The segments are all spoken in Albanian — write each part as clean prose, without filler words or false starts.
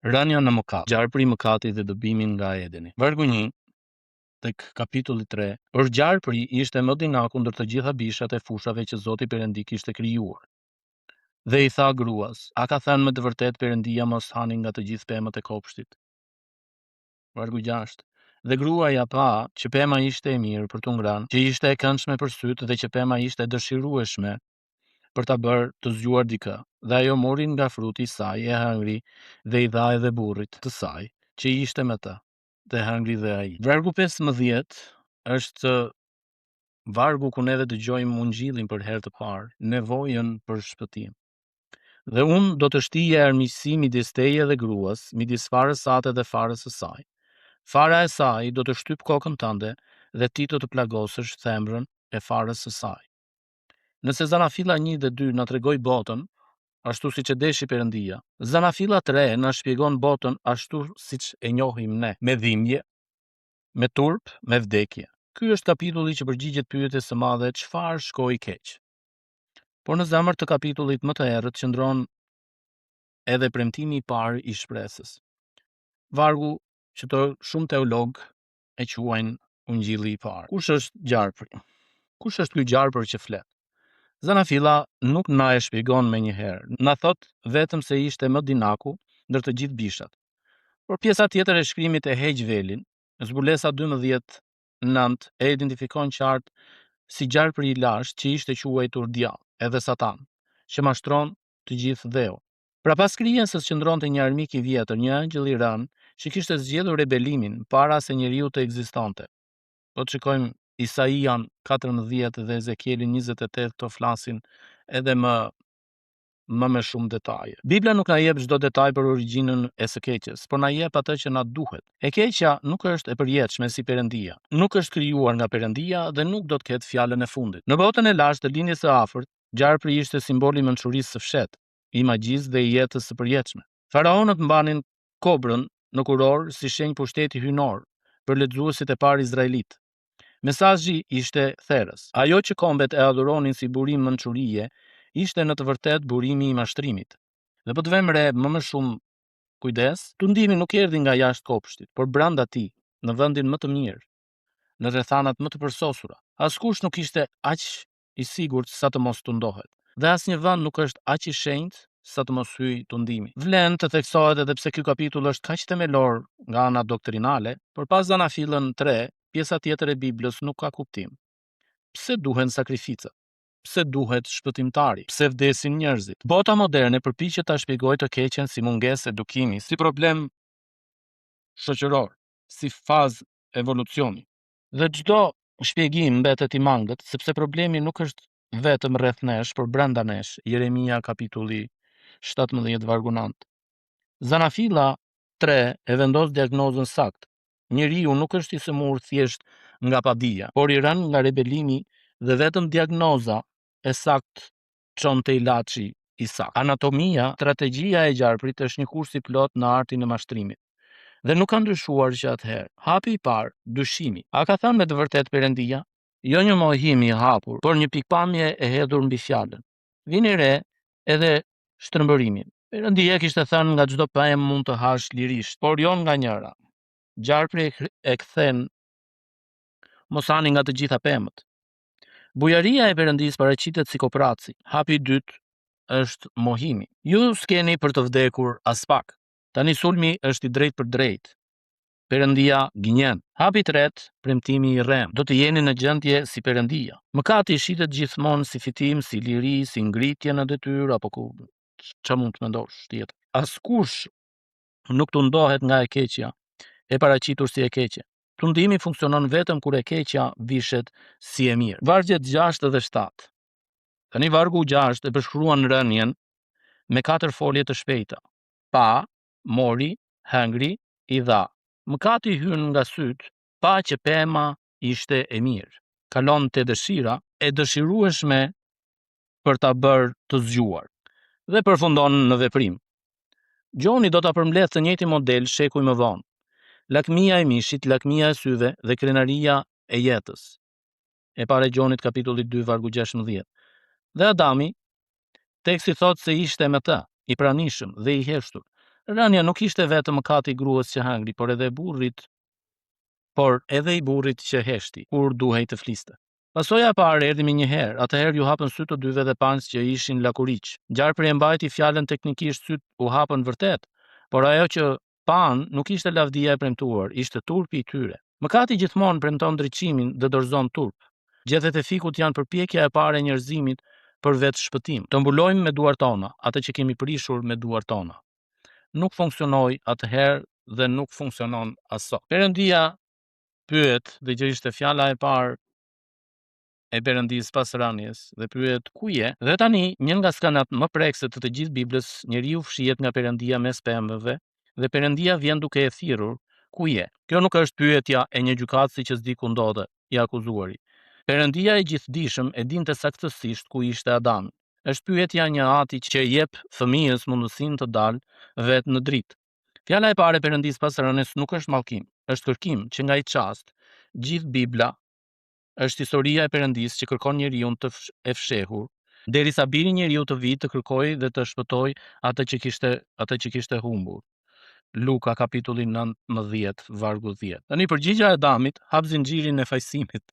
Rënia në mëkat, gjarpëri i mëkatit dhe dëbimi nga Edeni. Vargu 1 tek kapitulli 3. Por gjarpëri ishte më dinaku ndër të gjitha bishat e fushave që Zoti Perëndi kishte krijuar. Dhe i tha gruas: A ka thënë me të vërtet Perëndia mos hani nga të gjithë pemët e kopshtit? Vargu 6. Dhe gruaja pa që pema ishte e mirë për t'u ngrënë, që ishte e këndshme për sytë dhe që pema ishte e dëshirueshme për ta bërë të zgjuar dikë. Dhe ajo mori nga fruti i saj, e hëngri dhe i dha edhe burrit të saj, që ishte me të, dhe hëngri dhe ai. Vargu 15 është vargu ku neve dëgjojmë ungjillin për herë të parë, nevojën për shpëtim. Dhe unë do të shtije armiqësi midis teje dhe gruas, midis farës sate dhe farës së saj. Fara e saj do të shtyp kokën tënde dhe ti do të plagosësh themrën e farës së saj. Nëse Zanafilla 1 dhe 2 na tregoj botën ashtu siç e deshi Perëndia, Zanafilla 3 na shpjegon botën ashtu siç e njohim ne, me dhimbje, me turp, me vdekje. Ky është kapitulli që përgjigjet pyetjes së madhe: çfarë shkoi keq? Por në zemër të kapitullit më të errët qëndron edhe premtimi i parë i shpresës. Vargu që shumë teolog e quajnë ungjilli i parë. Kush është gjarpëri? Kush është ky gjarpër që flet? Zanafilla nuk na e shpjegon me njëherë. Na thot vetëm se ishte më dinaku ndër të gjithë bishat. Por pjesa tjetër e shkrimit e heq velin. Zbulesa 12:9 e identifikon qartë si gjarpëri i lashtë që ishte quajtur djall, edhe Satan, që mashtron të gjithë dheu. Pra pas krijesës qëndronte një armik i vjetër, një angjëll i rënë, që kishte zgjedhur rebelimin para se njeriu të ekzistonte. Po të shikojmë Isaian 14 dhe Ezekielin 28, këto flasin edhe më me shumë detaje. Bibla nuk na jep çdo detaj për origjinën e së keqes, por na jep atë që na duhet. E keqja nuk është e përjetshme si Perëndia. Nuk është krijuar nga Perëndia dhe nuk do të ketë fjalën e fundit. Në botën e lashtë të linjës së afërt, gjarpëri ishte simboli i mençurisë së fshehtë, i magjisë dhe i jetës së përjetshme. Faraonët mbanin kobrën në kuror si shenjë pushteti hyjnor për lexuesit e parë izraelit. Mesazhi ishte therrës. Ajo që kombet e adhuronin si burim mençurie ishte në të vërtet burimi i mashtrimit. Dhe po të vëmë re më shumë kujdes, tundimi nuk erdhi nga jashtë kopshtit, por brenda tij, në vendin më të mirë, në rrethanat më të përsosura. Askush nuk ishte aq i sigurt sa të mos tundohet. Dhe asnjë vend nuk është aq i shenjtë sa të mos hyjë tundimi. Vlen të theksohet edhe pse ky kapitull është kaq themelor nga ana doktrinale, por pas Zanafillën 3, pjesa tjetër e Biblës nuk ka kuptim. Pse duhen sakrificat? Pse duhet shpëtimtari? Pse vdesin njerëzit? Bota moderne përpiqet ta shpjegojë të keqen si mungesë edukimi, si problem shoqëror, si fazë evolucioni. Dhe çdo shpjegim mbetet i mangët, sepse problemi nuk është vetëm rreth nesh, por brenda nesh. Jeremia kapitulli 17 vargu 9. Zanafilla 3 e vendos diagnozën saktë. Njeriu nuk është i sëmurë thjesht nga padija, por i rënë nga rebelimi dhe vetëm diagnoza e saktë çon te ilaçi i saktë. Anatomia, strategjia e gjarprit është një kurs i plot në artin e mashtrimit. Dhe nuk ka ndryshuar që atëherë. Hapi i parë, dyshimi. A ka thënë me të vërtet Perëndia? Jo një mohim i hapur, por një pikpamje e hedhur mbi fjalën. Vini re edhe shtrëmbërimin. Perëndia kishte thënë nga çdo pemë mund të hash lirisht, por jo nga njëra. Gjarpri e kthen mos hani nga të gjitha pemët. Bujaria e Perëndisë paraqitet si kopraci. Hapi i dytë është mohimi. Ju s'keni për të vdekur as pak. Tani sulmi është i drejtë për drejtë. Perëndia gënjen. Hapi i tretë, premtimi i rrem. Do të jeni në gjendje si Perëndia. Mëkati shitet gjithmonë si fitim, si liri, si ngritje në detyrë apo ku ç'a mund të mendosh tjetër. Askush nuk tundohet nga e keqja, e paraqitur si e keqe. Tundimi funksionon vetëm kur e keqja vishet si e mirë. Vargjet 6 dhe 7. Tani vargu 6 e përshkruan rënien me 4 folje të shpejta. Pa, mori, hëngri, i dha. Mëkati hyn nga syt, pa që pema ishte e mirë. Kalon te dëshira e dëshirueshme për ta bërë të zgjuar. Dhe përfundon në veprim. Gjoni do ta përmbledh të njëjtin model shekuj më vonë. Lakmia e mishit, lakmia e syve dhe krenaria e jetës. E para Gjonit kapitulli 2 vargu 16. Dhe Adami, teksti thot se ishte me të, i pranishëm dhe i heshtur, Rënia nuk ishte vetëm mëkati i gruas që hangri, por edhe i burrit që heshti, kur duhej të fliste. Pasoja e parë erdhi me një herë, atëherë ju hapën sytë të dyve dhe panë që ishin lakuriq. Gjarpri e mbajti fjalën teknikisht sytë u hapën vërtet, por ajo që panë nuk ishte lavdia e premtuar, ishte turpi i tyre. Mëkati gjithmonë premton ndriçimin dhe dorëzon turp. Gjethet e fikut janë përpjekja e parë e njerëzimit për vetë shpëtim. Të mbulojmë me duart tona atë që kemi prishur me duart tona. Nuk funksionoi atëherë dhe nuk funksionon as sot. Perëndia pyet, dhe që ishte fjala e parë e Perëndisë pas rënies, dhe pyet ku je? Dhe tani, një nga skanat më prekse të gjithë Biblës, njeriu fshihet nga Perëndia mes pemëve dhe Perëndia vjen duke e thirrur, ku je? Kjo nuk është pyetja e një gjykatësi që s'di ku ndodhe, i akuzuari. Perëndia e gjithdijshëm e dinte saktësisht ku ishte Adami. Është pyetja një ati që jep fëmijës mundësinë të dalë vetë në dritë. Fjala e parë e Perëndisë pas rënies nuk është mallkim, është kërkim që nga i çast gjithë Bibla është historia e Perëndisë që kërkon njeriu të fshehur, derisa biri njeriu të vijë të kërkojë dhe të shpëtojë atë që kishte humbur. Luka kapitulli 19 vargu 10. Tani përgjigja e Adamit hap zinxhirin e fajsimit.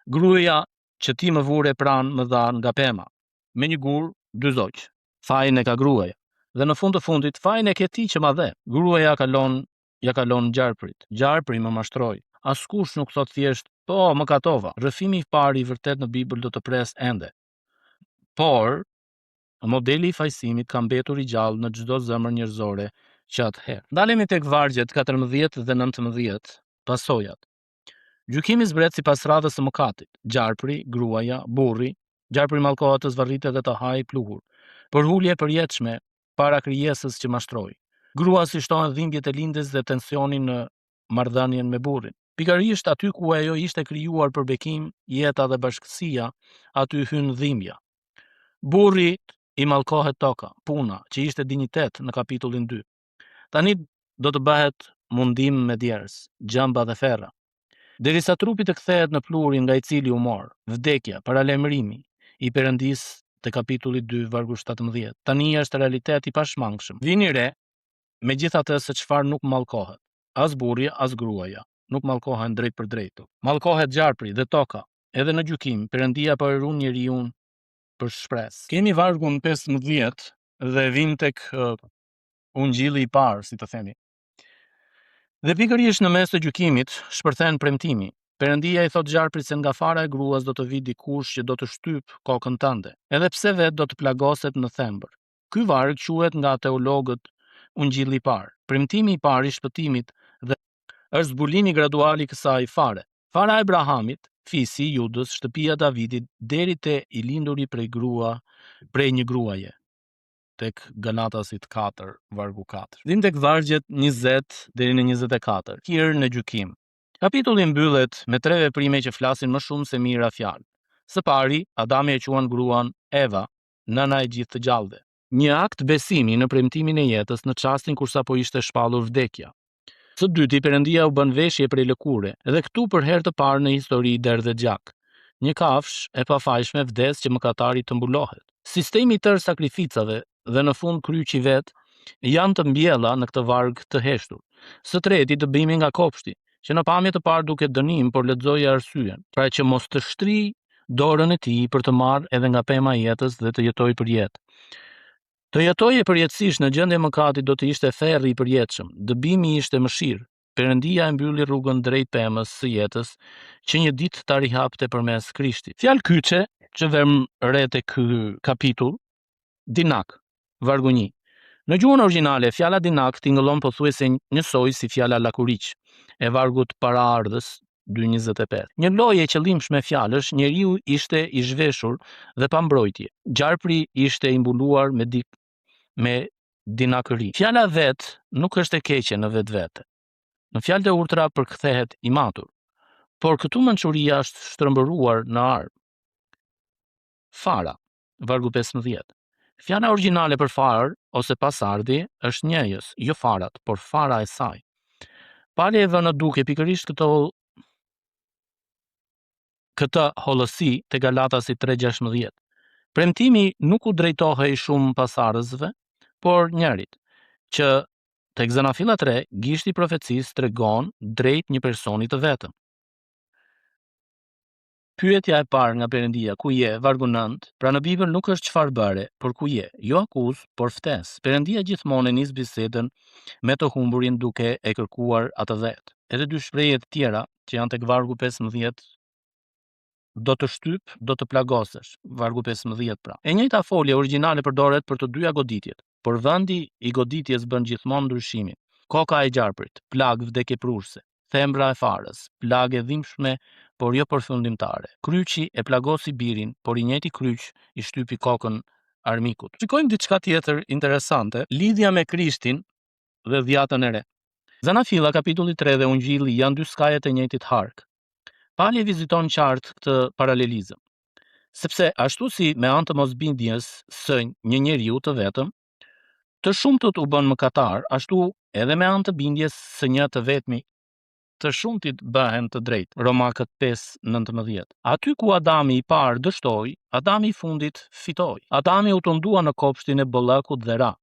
Gruaja që ti më vure pranë më dha nga pema, me një gur, dy zoq. Fajin e ka gruaja. Dhe në fund të fundit, fajin e ke ti që ma dhe. Gruaja ja kalon gjarprit. Gjarpri më mashtroi. Askush nuk thot thjesht, po, më katova. Rrëfimi i parë i vërtet në Bibël do të pres ende. Por, modeli i fajsimit ka mbetur i gjallë në çdo zemër njerëzore që atëherë. Ndalemi tek vargjet 14 dhe 19, pasojat. Gjykimi zbret sipas radhës së mëkatit. Gjarpri, gruaja, burri. Gjarpri mallkohet të zvarritet dhe të hajë pluhur. Përhulje përjetshme para krijesës që mashtroi. Grua si shtohen dhimbjet e lindjes dhe tensioni në marrëdhënien me burrin. Pikërisht aty ku ajo ishte krijuar për bekim, jeta dhe bashkësia, aty hyn dhimbja. Burri i mallkohet toka, puna, që ishte dinjitet në kapitullin 2. Tani do të bëhet mundim me djerës, gjëmba dhe ferra. Derisa trupi të kthehet në pluhurin nga i cili u mor, vdekja, paralajmërimi i Perëndisë te kapitulli 2 vargu 17. Tani është realitet i pashmangshëm. Vini re, megjithatë se çfarë nuk mallkohet. As burri, as gruaja nuk mallkohen drejt për drejt. Mallkohet gjarpri dhe toka. Edhe në gjykim, Perëndia po e ruan njeriu për shpresë. Kemi vargun 15 dhe vim tek ungjilli i parë, si të themi. Dhe pikërisht në mes të gjykimit shpërthen premtimi. Perëndia i thot gjarprit se nga fara e gruas do të vi dikush që do të shtyp kokën tënde, edhe pse vetë do të plagoset në thembër. Ky varg quhet nga teologët ungjilli i parë. Premtimi i parë i shpëtimit dhe është zbulimi gradual i kësaj fare. Fara e Abrahamit, fisi i Judës, shtëpia e Davidit, deri te i linduri prej një gruaje. Tek Galatasit 4, vargu 4. Vim tek vargjet 20 deri në 24. Kirë në gjykim. Kapitulli mbyllet me 3 veprime që flasin më shumë se mira fjalë. Së pari, Adami e quan gruan Eva, nëna e gjithë të gjallëve. Një akt besimi në premtimin e jetës në çastin kur sapo ishte shpallur vdekja. Së dyti, Perëndia u bën veshje prej lëkure, edhe këtu për herë të parë në histori derdhë gjak. Një kafsh e pafajshme vdes që mëkatari të mbulohet. Sistemi i tërë sakrificave dhe në fund kryqi vet janë të mbjella në këtë varg të heshtur. Së treti, dëbimi nga kopshti, që në pamje të parë duket dënim, por lexojë arsyen, pra që mos të shtri dorën e tij për të marrë edhe nga pema e jetës dhe të jetojë për jetë. Të jetojë përjetësisht në gjendje mëkati do të ishte therrë i përjetshëm. Dëbimi ishte mëshirë. Perëndia e mbylli rrugën drejt pemës së jetës, që një ditë ta rihapte përmes Krishtit. Fjalë kyçe që vëm re te ky kapitull, dinak, vargu 1. Në gjuhën origjinale, fjala dinak tingëllon pothuajse njësoj si fjala lakuriq e vargut paraardhës 2:25. Një lloj e qëllimshme fjalësh, njeriu ishte i zhveshur dhe pa mbrojtje. Gjarpri ishte i mbuluar me dinakëri. Fjala vet nuk është e keqe në vetvete. Në fjalë të urtra përkthehet i matur, por këtu mençuria është shtrëmbëruar në armë. Fara, vargu 15. Fjala origjinale për farë ose pasardhi është njejës, jo farat, por fara e saj. Pali e vë në duke pikërisht këtë hollësi te Galatasit 3:16. Premtimi nuk u drejtohej shumë pasardhësve, por njërit. që tek Zanafilla 3, gishti i profecisë tregon drejt një personi të vetëm. Pyetja e parë nga Perëndia, ku je, vargu 9, pra në Bibël nuk është çfarë bëre, por ku je, jo akuz, por ftes. Perëndia gjithmonë nis bisedën me të humburin duke e kërkuar atë vet. Edhe dy shprehje të tjera që janë tek vargu 15, do të shtyp, do të plagosesh, vargu 15 pra. E njëjta folje origjinale përdoret për të dyja goditjet, por vendi i goditjes bën gjithmonë ndryshimin. Koka e gjarprit, plag vdekje prurse. Thembra e farës, plagë e dhimbshme, por jo përfundimtare. Kryqi e plagosi birin, por i njëjti kryq i shtypi kokën armikut. Shikojmë diçka tjetër interesante, lidhja me Krishtin dhe dhjatën e re. Zanafilla kapitulli 3 dhe Ungjilli janë dy skajet e njëjtit hark. Pali viziton qartë këtë paralelizëm. Sepse ashtu si me anë të mosbindjes së një njeriu të vetëm, të shumtët u bën mëkatar, ashtu edhe me anë të bindjes së një të vetmi, të shumtit bëhen të drejtë. Romakët 5:19. Aty ku Adami i parë dështoi, Adami i fundit fitoi. Adami u tundua në kopshtin e bollakut dhe ra.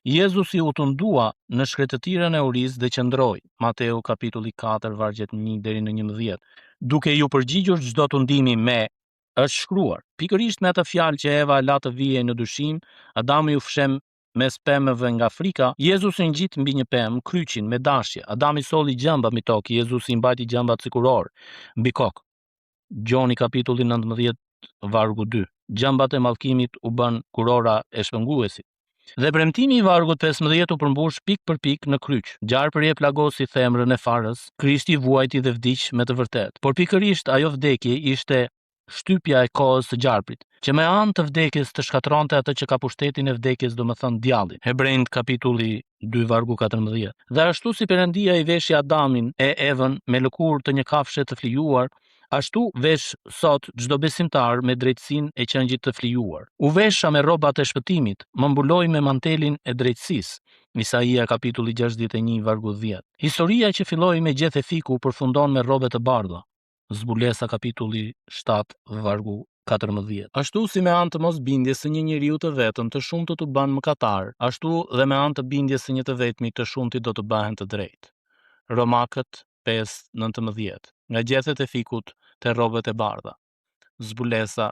Jezusi u tundua në shkretëtirën e urisë dhe qëndroi. Mateu kapitulli 4 vargjet 1 deri në 11. Duke ju përgjigjur çdo tundimi me, është shkruar. Pikërisht me atë fjalë që Eva la të vijej në dyshim, Adami u fshem mes pemëve nga frika, Jezusi ngjit mbi një pemë kryqin me dashje. Adami solli gjamba mbi tokë, Jezusi mbajti gjambat si kuror mbi kokë. Gjoni kapitulli 19 vargu 2. Gjambat e mallkimit u bën kurora e shpënguesit. Dhe premtimi i vargut 15 u përmbush pik për pik në kryq. Gjarpëri e plagosi themrën e farës, Krishti vuajti dhe vdiq me të vërtet. Por pikërisht ajo vdekje ishte shtypja e kohës së gjarprit, që me anë të vdekjes të shkatronte atë që ka pushtetin e vdekjes, domethënë djallin. Hebrejt kapitulli 2 vargu 14. Dhe ashtu si Perëndia i veshi Adamin e Evën me lëkurë të një kafshe të flijuar, ashtu vesh sot çdo besimtar me drejtësinë e qengjit të flijuar. U vesha me rrobat e shpëtimit, më mbuloj me mantelin e drejtësisë. Isaia kapitulli 61 vargu 10. Historia që filloi me gjethe fiku përfundon me rrobe të bardha. Zbulesa kapitulli 7 vargu 14. Ashtu si me anë të mosbindjes së një njeriu të vetëm të shumtë të bën mëkatar, ashtu dhe me anë të bindjes së një të vetmi të shumtit do të bëhen të drejtë. Romakët 5:19. Nga gjethet e fikut te rrobat e bardha. Zbulesa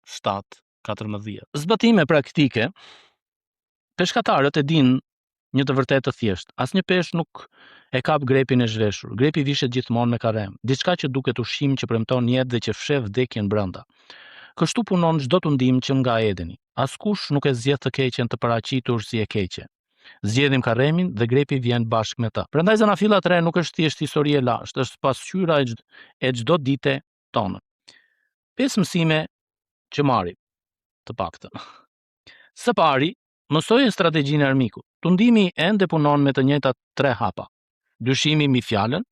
7:14. Zbatime praktike. Peshkatarët e dinë një të vërtetë të thjeshtë. Asnjë peshë nuk e kap grepin e zhveshur. Grepi vishet gjithmonë me karrem. Diçka që duket ushqim që premton jetë dhe që fsheh vdekjen brenda. Kështu punon çdo tundim që nga Edeni. Askush nuk e zgjedh të keqen të paraqitur si e keqe. Zgjedhim karremin dhe grepi vjen bashkë me ta. Prandaj Zanafilla 3 nuk është thjesht histori e lashtë, është pasqyra e çdo dite tonë. 5 mësime që marrim, të paktën. Së pari, mësoje strategjinë e armikut. Tundimi ende punon me të njëjtat 3 hapa. Dyshimi mbi fjalën,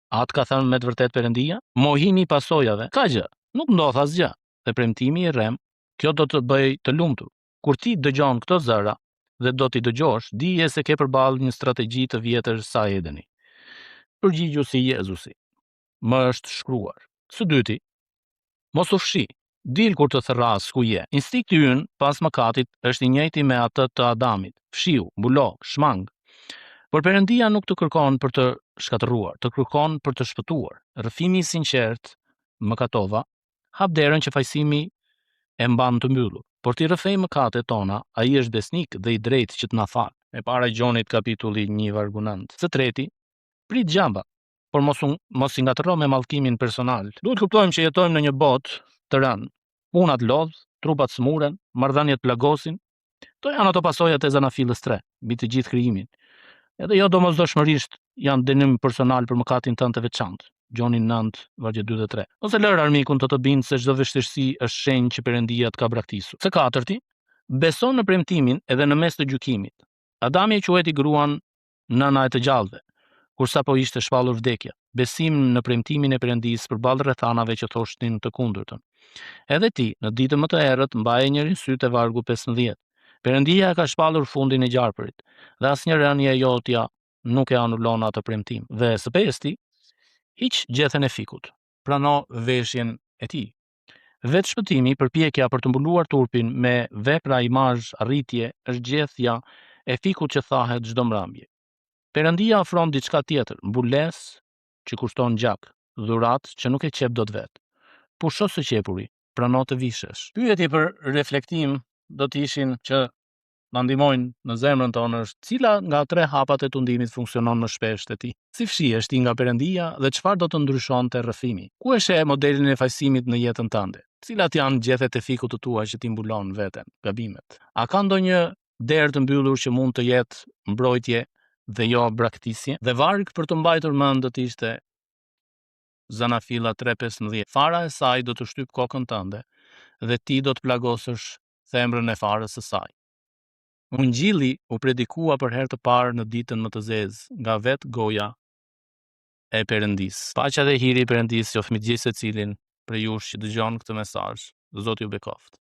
atë ka thënë me të vërtetë Perëndia, mohimi i pasojave, ka gjë, nuk ndodh asgjë, dhe premtimi i rrem, kjo do të bëj të lumtur. Kur ti dëgjon këto zëra dhe do t'i dëgjosh, dije se ke përballë një strategji të vjetër sa Edeni. Përgjigju si Jezusi. Më është shkruar. Së dyti, mos u fshi. Dil kur të therras ku je. Instinkti ynë pas mëkatit është i njëjti me atë të Adamit. Fshiu, mbulo, shmang. Por Perëndia nuk të kërkon për të shkatërruar, të kërkon për të shpëtuar. Rrëfimi i sinqert, mëkatova, hap derën që fajsimi e mban të mbyllur. Por ti rrëfej mëkatet tona, ai është besnik dhe i drejtë që të na falë. E para Gjonit kapitulli 1 vargu 9. Së treti, prit gjamba, por mos i ngatëro me mallkimin personal. Duhet kuptojmë që jetojmë në një botë të rënë. Punat lodh, trupat smuren, marrëdhëniet plagosin. Kto janë ato pasojat e Zanafillës 3, mbi të gjithë krijimin. Edhe jo domosdoshmërisht janë dënim personal për mëkatin tënd të veçantë. Gjoni 9, vargje 2 dhe 3. Ose lër armikun të bindë se çdo vështirësi është shenjë që Perëndia të ka braktisur. Së katërti, beson në premtimin edhe në mes të gjykimit. Adami e quajti gruan nëna e të gjallëve, kur sapo ishte shpallur vdekja. Besim në premtimin e Perëndisë përballë rrethanave që thoshtin të kundërtën. Edhe ti, në ditën më të errët, mbaje njërin sy te vargu 15. Perëndia ka shpallur fundin e gjarpërit, dhe asnjë rënje e jotja nuk e anullon atë premtim. Dhe së pesti, hiq gjethen e fikut. Prano veshjen e tij. Vetë shpëtimi, përpjekja për të mbuluar turpin me vepra imazh arritje, është gjethja e fikut që thahet çdo mbrëmje. Perëndia ofron diçka tjetër, mbulesë që kushton gjak, dhuratë që nuk e qep dot vet. Pusho së qepuri, prano të vishesh. Pyetje për reflektim do të ishin që na ndihmojnë në zemrën tonë është cila nga 3 hapat e tundimit funksionon më shpesh te ti? Si fshihesh ti nga Perëndia dhe çfarë do të ndryshonte rrëfimi? Ku e sheh modelin e fajsimit në jetën tënde? Cilat janë gjethet e fikut të tua që ti mbulon veten, gabimet? A ka ndonjë derë të mbyllur që mund të jetë mbrojtje dhe jo braktisje? Dhe varg për të mbajtur mend do të ishte Zanafilla 3:15. Fara e saj do të shtyp kokën tënde dhe ti do të plagosësh themrën e farës së saj. Ungjilli u predikua për herë të parë në ditën më të zezë nga vetë goja e Perëndisë. Paqja dhe hiri i Perëndisë qoftë me gjithë secilin prej jush që dëgjon këtë mesazh. Zoti ju bekoft.